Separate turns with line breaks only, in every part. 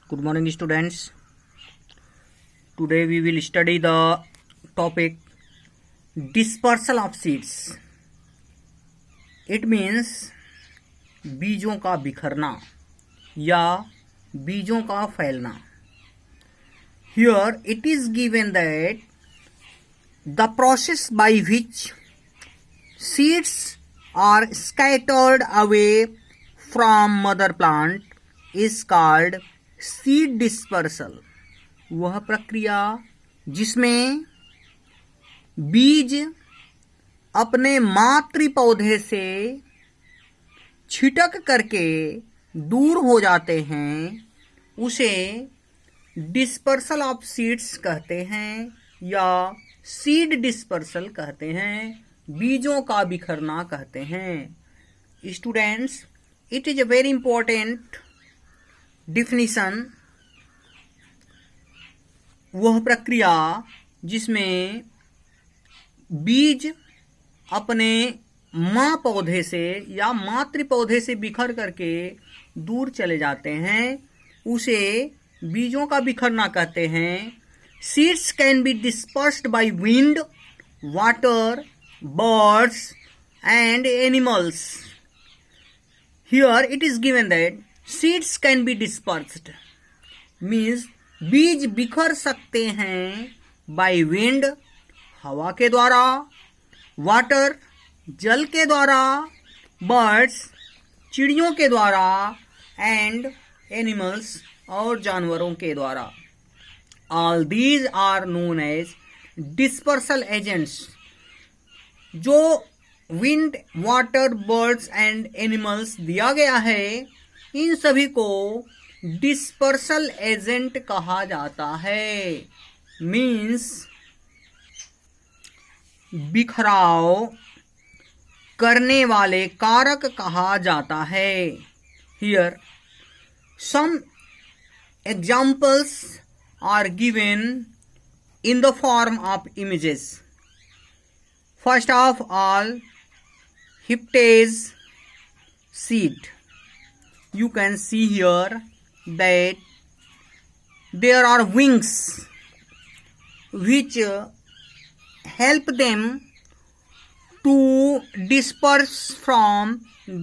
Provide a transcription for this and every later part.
Good morning, students. Today we will study the topic dispersal of seeds. It means बीजों का बिखरना या बीजों का फैलना. Here it is given that the process by which seeds are scattered away from mother plant is called seed dispersal. वह प्रक्रिया जिसमें बीज अपने मातृ पौधे से छिटक करके दूर हो जाते हैं उसे डिस्पर्सल ऑफ सीड्स कहते हैं या सीड डिस्पर्सल कहते हैं, बीजों का बिखरना कहते हैं. Students, it is a very important definition. वह प्रक्रिया जिसमें बीज अपने माँ पौधे से या मातृ पौधे से बिखर करके दूर चले जाते हैं उसे बीजों का बिखरना कहते हैं. Seeds can be dispersed by wind, water, birds and animals. Here it is given that seeds can be dispersed means बीज बिखर सकते हैं by wind, हवा के द्वारा, water, जल के द्वारा, birds, चिड़ियों के द्वारा and animals और जानवरों के द्वारा. All these are known as dispersal agents. जो wind, water, birds and animals दिया गया है इन सभी को डिस्पर्सल एजेंट कहा जाता है. मीन्स बिखराव करने वाले कारक कहा जाता है. Here some examples are given in the form of images. First of all, hiptage seed. You can see here that there are wings which help them to disperse from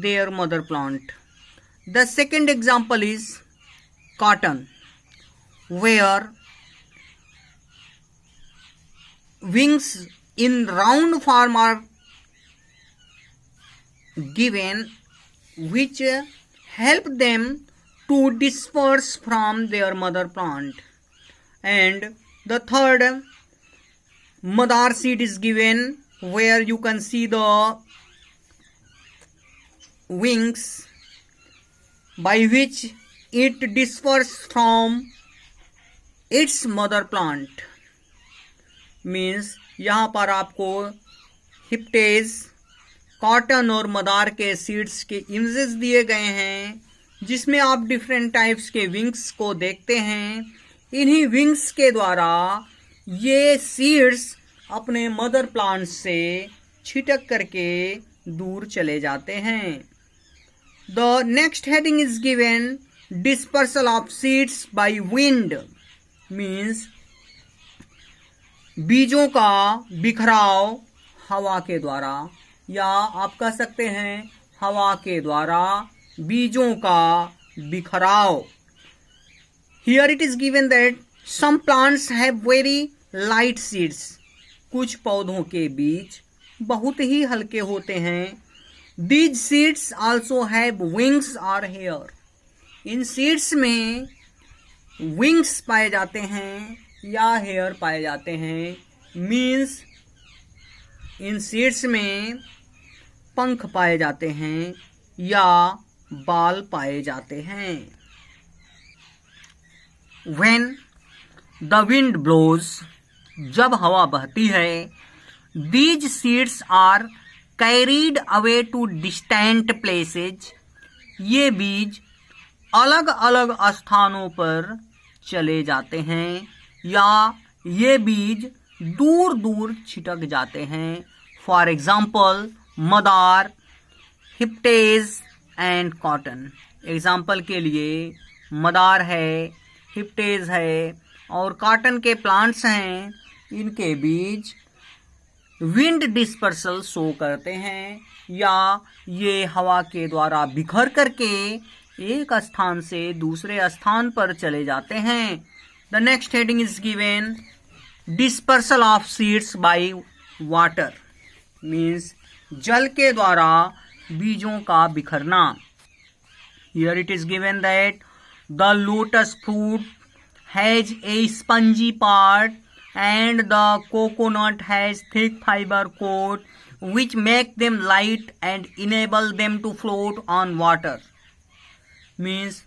their mother plant. The second example is cotton, where wings in round form are given which help them to disperse from their mother plant. And the third, madar seed is given where you can see the wings by which it disperses from its mother plant. Means यहाँ पर आपको हिप्टेज, cotton और मदार के seeds के images दिए गए हैं जिसमें आप डिफरेंट टाइप्स के विंग्स को देखते हैं. इन्हीं विंग्स के द्वारा ये सीड्स अपने मदर प्लांट से छिटक करके दूर चले जाते हैं. The next heading is given dispersal of seeds by wind. Means बीजों का बिखराव हवा के द्वारा या आप कह सकते हैं हवा के द्वारा बीजों का बिखराव. Here it is given that some plants have very light seeds. कुछ पौधों के बीज बहुत ही हल्के होते हैं. These seeds also have wings or hair. In seeds में विंग्स पाए जाते हैं या हेयर पाए जाते हैं. मीन्स इन सीड्स में पंख पाए जाते हैं या बाल पाए जाते हैं. When the wind blows, जब हवा बहती है, these seeds are carried away to distant places. ये बीज अलग अलग स्थानों पर चले जाते हैं या ये बीज दूर दूर छिटक जाते हैं. फॉर एग्जाम्पल मदार, हिप्टेज एंड कॉटन. एग्जाम्पल के लिए मदार है, हिप्टेज है और कॉटन के प्लांट्स हैं, इनके बीज विंड डिस्पर्सल शो करते हैं या ये हवा के द्वारा बिखर करके एक स्थान से दूसरे स्थान पर चले जाते हैं। The next heading is given dispersal of seeds by water, means जल के द्वारा बीजों का बिखरना। Here it is given that the lotus fruit has a spongy part and the coconut has thick fiber coat which make them light and enable them to float on water. Means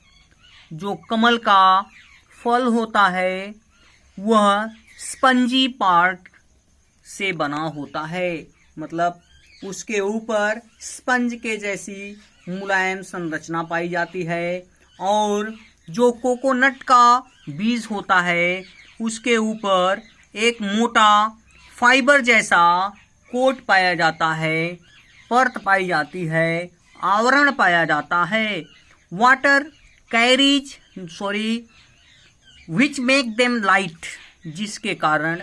जो कमल का फल होता है वह spongy part से बना होता है, मतलब उसके ऊपर स्पंज के जैसी मुलायम संरचना पाई जाती है और जो कोकोनट का बीज होता है उसके ऊपर एक मोटा फाइबर जैसा कोट पाया जाता है, परत पाई जाती है, आवरण पाया जाता है। Water carries which make them light, जिसके कारण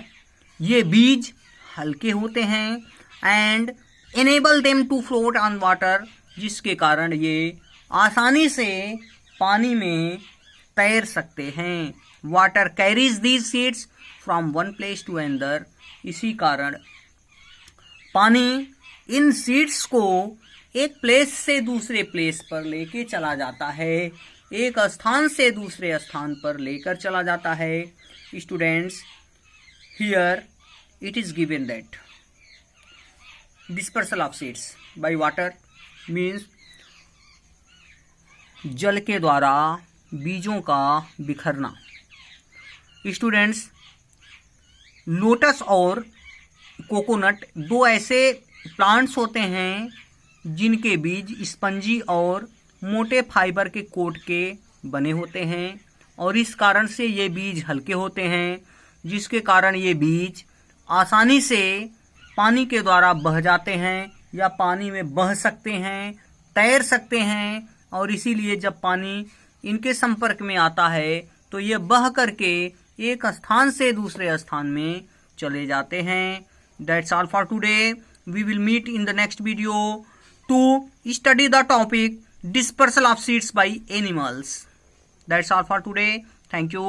ये बीज हल्के होते हैं, and enable them to float on water, जिसके कारण ये आसानी से पानी में तैर सकते हैं। Water carries these seeds from one place to another, इसी कारण पानी इन सीड्स को एक प्लेस से दूसरे प्लेस पर लेके चला जाता है, एक स्थान से दूसरे स्थान पर लेकर चला जाता है। Students, here it is given that dispersal of seeds by water means जल के द्वारा बीजों का बिखरना। स्टूडेंट्स, लोटस और कोकोनट दो ऐसे प्लांट्स होते हैं जिनके बीज स्पंजी और मोटे फाइबर के कोट के बने होते हैं और इस कारण से ये बीज हल्के होते हैं, जिसके कारण ये बीज आसानी से पानी के द्वारा बह जाते हैं या पानी में बह सकते हैं, तैर सकते हैं, और इसीलिए जब पानी इनके संपर्क में आता है तो ये बह करके एक स्थान से दूसरे स्थान में चले जाते हैं। That's all for today. We will meet in the next video to study the topic dispersal of seeds by animals. That's all for today. Thank you.